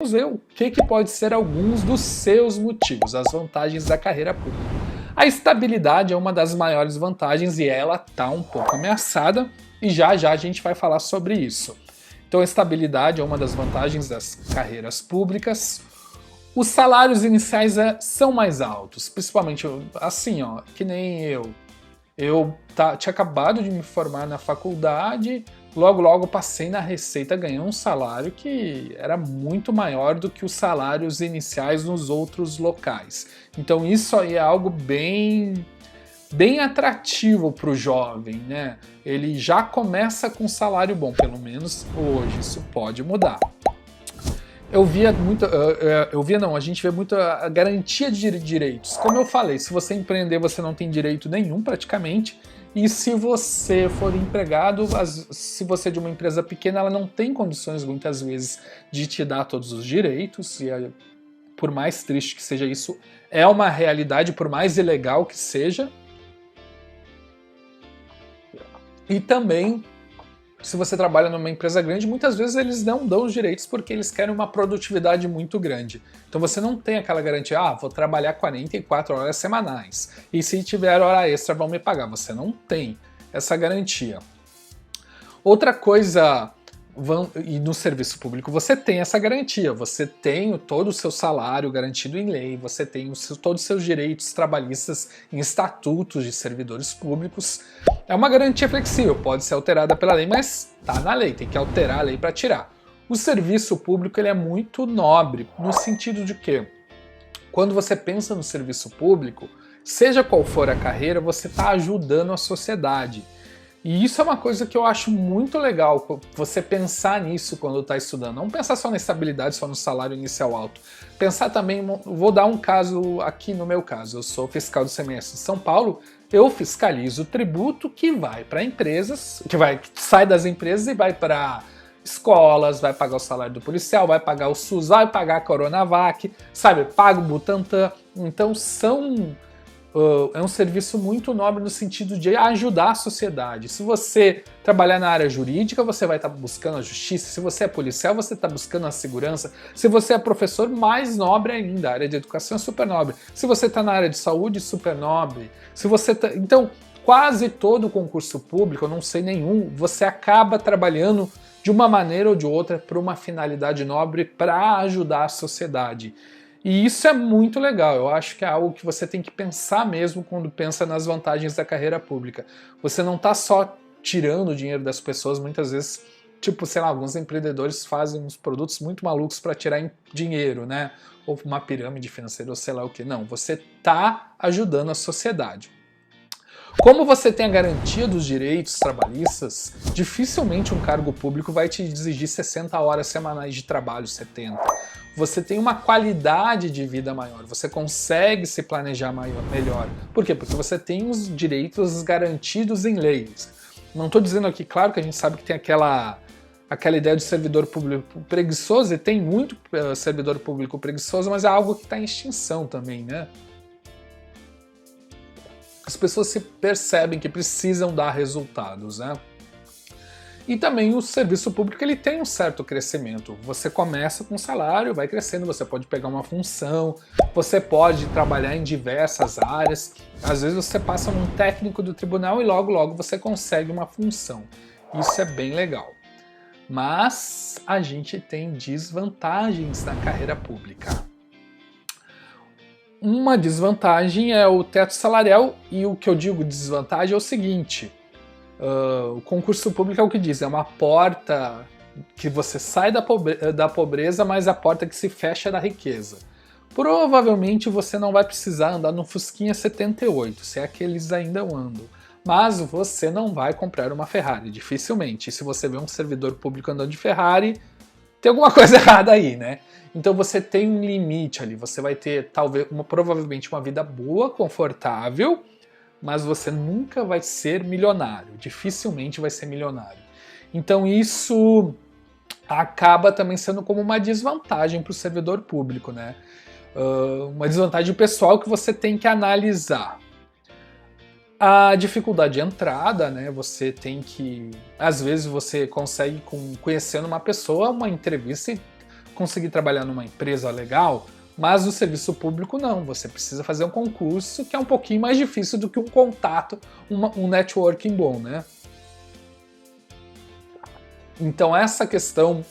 Vamos ver o que pode ser alguns dos seus motivos, as vantagens da carreira pública. A estabilidade é uma das maiores vantagens e ela está um pouco ameaçada e já a gente vai falar sobre isso. Então a estabilidade é uma das vantagens das carreiras públicas. Os salários iniciais são mais altos, principalmente assim, ó, que nem eu. Eu tinha acabado de me formar na faculdade, logo passei na Receita, ganhei um salário que era muito maior do que os salários iniciais nos outros locais. Então isso aí é algo bem atrativo para o jovem, né? Ele já começa com um salário bom, pelo menos hoje, isso pode mudar. A gente vê muito a garantia de direitos. Como eu falei, se você empreender, você não tem direito nenhum praticamente. E se você for empregado, se você é de uma empresa pequena, ela não tem condições muitas vezes de te dar todos os direitos. E por mais triste que seja isso, é uma realidade, por mais ilegal que seja. E também, se você trabalha numa empresa grande, muitas vezes eles não dão os direitos porque eles querem uma produtividade muito grande. Então você não tem aquela garantia, vou trabalhar 44 horas semanais e se tiver hora extra vão me pagar. Você não tem essa garantia. Outra coisa, e no serviço público você tem essa garantia, você tem todo o seu salário garantido em lei, você tem todos os seus direitos trabalhistas em estatutos de servidores públicos. É uma garantia flexível, pode ser alterada pela lei, mas está na lei, tem que alterar a lei para tirar. O serviço público ele é muito nobre, no sentido de que, quando você pensa no serviço público, seja qual for a carreira, você está ajudando a sociedade. E isso é uma coisa que eu acho muito legal, você pensar nisso quando está estudando. Não pensar só na estabilidade, só no salário inicial alto. Pensar também, vou dar um caso aqui no meu caso, eu sou fiscal do CMS de São Paulo, eu fiscalizo o tributo que vai para empresas, que sai das empresas e vai para escolas, vai pagar o salário do policial, vai pagar o SUS, vai pagar a Coronavac, sabe, paga o Butantan. Então é um serviço muito nobre no sentido de ajudar a sociedade. Se você trabalhar na área jurídica, você vai estar buscando a justiça. Se você é policial, você está buscando a segurança. Se você é professor, mais nobre ainda. A área de educação é super nobre. Se você está na área de saúde, super nobre. Então, quase todo concurso público, eu não sei nenhum, você acaba trabalhando de uma maneira ou de outra para uma finalidade nobre para ajudar a sociedade. E isso é muito legal, eu acho que é algo que você tem que pensar mesmo quando pensa nas vantagens da carreira pública. Você não está só tirando o dinheiro das pessoas, muitas vezes, tipo, sei lá, alguns empreendedores fazem uns produtos muito malucos para tirar dinheiro, né? Ou uma pirâmide financeira, ou sei lá o que. Não, você está ajudando a sociedade. Como você tem a garantia dos direitos trabalhistas, dificilmente um cargo público vai te exigir 60 horas semanais de trabalho, 70. Você tem uma qualidade de vida maior, você consegue se planejar melhor. Por quê? Porque você tem os direitos garantidos em leis. Não estou dizendo aqui, claro que a gente sabe que tem aquela ideia de servidor público preguiçoso, e tem muito servidor público preguiçoso, mas é algo que está em extinção também, né? As pessoas se percebem que precisam dar resultados, né? E também o serviço público ele tem um certo crescimento. Você começa com um salário, vai crescendo, você pode pegar uma função, você pode trabalhar em diversas áreas. Às vezes você passa num técnico do tribunal e logo você consegue uma função. Isso é bem legal. Mas a gente tem desvantagens na carreira pública. Uma desvantagem é o teto salarial, e o que eu digo desvantagem é o seguinte: o concurso público é o que diz, é uma porta que você sai da pobreza, mas a porta que se fecha da riqueza. Provavelmente você não vai precisar andar no Fusquinha 78, se é que eles ainda andam. Mas você não vai comprar uma Ferrari, dificilmente. E se você vê um servidor público andando de Ferrari, tem alguma coisa errada aí, né? Então você tem um limite ali, você vai ter provavelmente uma vida boa, confortável, mas você nunca vai ser milionário, dificilmente vai ser milionário. Então isso acaba também sendo como uma desvantagem para o servidor público, né? Uma desvantagem pessoal que você tem que analisar. A dificuldade de entrada, né? Você tem que... Às vezes você consegue, conhecendo uma pessoa, uma entrevista, e conseguir trabalhar numa empresa legal, mas no serviço público não, você precisa fazer um concurso que é um pouquinho mais difícil do que um contato, um networking bom, né? Então essa questão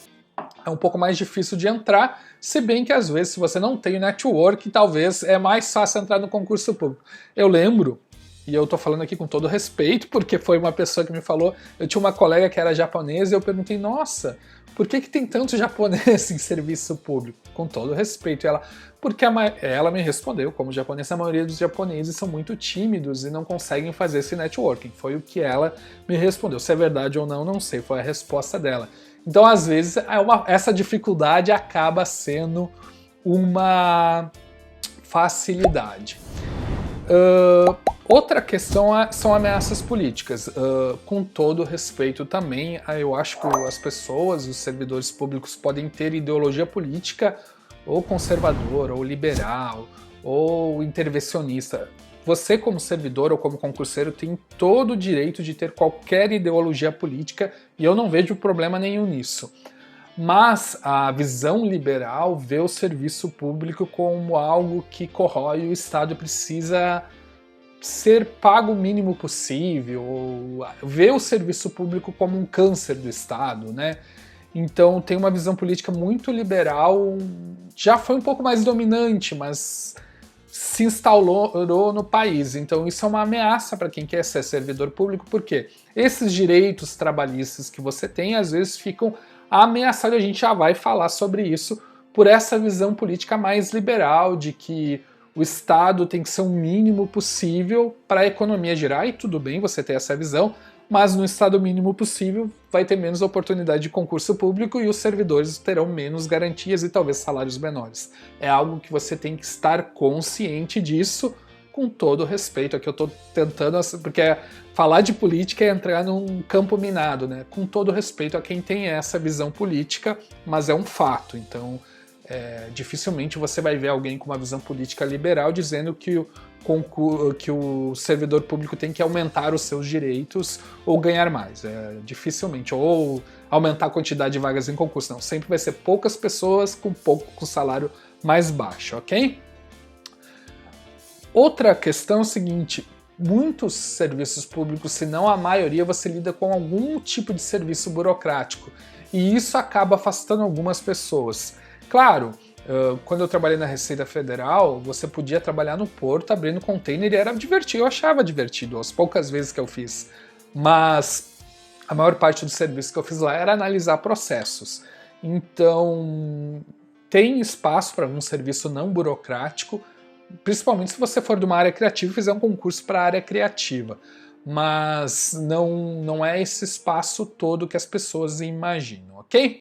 é um pouco mais difícil de entrar, se bem que às vezes se você não tem network, talvez é mais fácil entrar no concurso público. Eu lembro, e eu tô falando aqui com todo respeito, porque foi uma pessoa que me falou, eu tinha uma colega que era japonesa e eu perguntei, nossa, por que tem tanto japonês em serviço público? Com todo respeito. E ela, porque ela me respondeu, como japonesa, a maioria dos japoneses são muito tímidos e não conseguem fazer esse networking. Foi o que ela me respondeu. Se é verdade ou não, não sei, foi a resposta dela. Então, às vezes, essa dificuldade acaba sendo uma facilidade. Outra questão são ameaças políticas. Com todo respeito também, eu acho que as pessoas, os servidores públicos podem ter ideologia política ou conservadora, ou liberal, ou intervencionista. Você, como servidor ou como concurseiro, tem todo o direito de ter qualquer ideologia política e eu não vejo problema nenhum nisso. Mas a visão liberal vê o serviço público como algo que corrói e o Estado precisa ser pago o mínimo possível, ou vê o serviço público como um câncer do Estado, né? Então tem uma visão política muito liberal, já foi um pouco mais dominante, mas se instalou no país. Então isso é uma ameaça para quem quer ser servidor público, porque esses direitos trabalhistas que você tem, às vezes ficam ameaçados, a gente já vai falar sobre isso, por essa visão política mais liberal, de que o Estado tem que ser o mínimo possível para a economia girar, e tudo bem você ter essa visão, mas no Estado mínimo possível vai ter menos oportunidade de concurso público e os servidores terão menos garantias e talvez salários menores. É algo que você tem que estar consciente disso, com todo respeito. Aqui eu estou tentando, porque falar de política é entrar num campo minado, né? Com todo respeito a quem tem essa visão política, mas é um fato. Então, dificilmente você vai ver alguém com uma visão política liberal dizendo que o servidor público tem que aumentar os seus direitos ou ganhar mais. Dificilmente. Ou aumentar a quantidade de vagas em concurso. Não, sempre vai ser poucas pessoas com salário mais baixo, ok? Outra questão é o seguinte, muitos serviços públicos, se não a maioria, você lida com algum tipo de serviço burocrático. E isso acaba afastando algumas pessoas. Claro, quando eu trabalhei na Receita Federal, você podia trabalhar no porto abrindo container e era divertido, eu achava divertido, as poucas vezes que eu fiz. Mas a maior parte do serviço que eu fiz lá era analisar processos. Então, tem espaço para um serviço não burocrático, principalmente se você for de uma área criativa e fizer um concurso para a área criativa. Mas não é esse espaço todo que as pessoas imaginam, ok?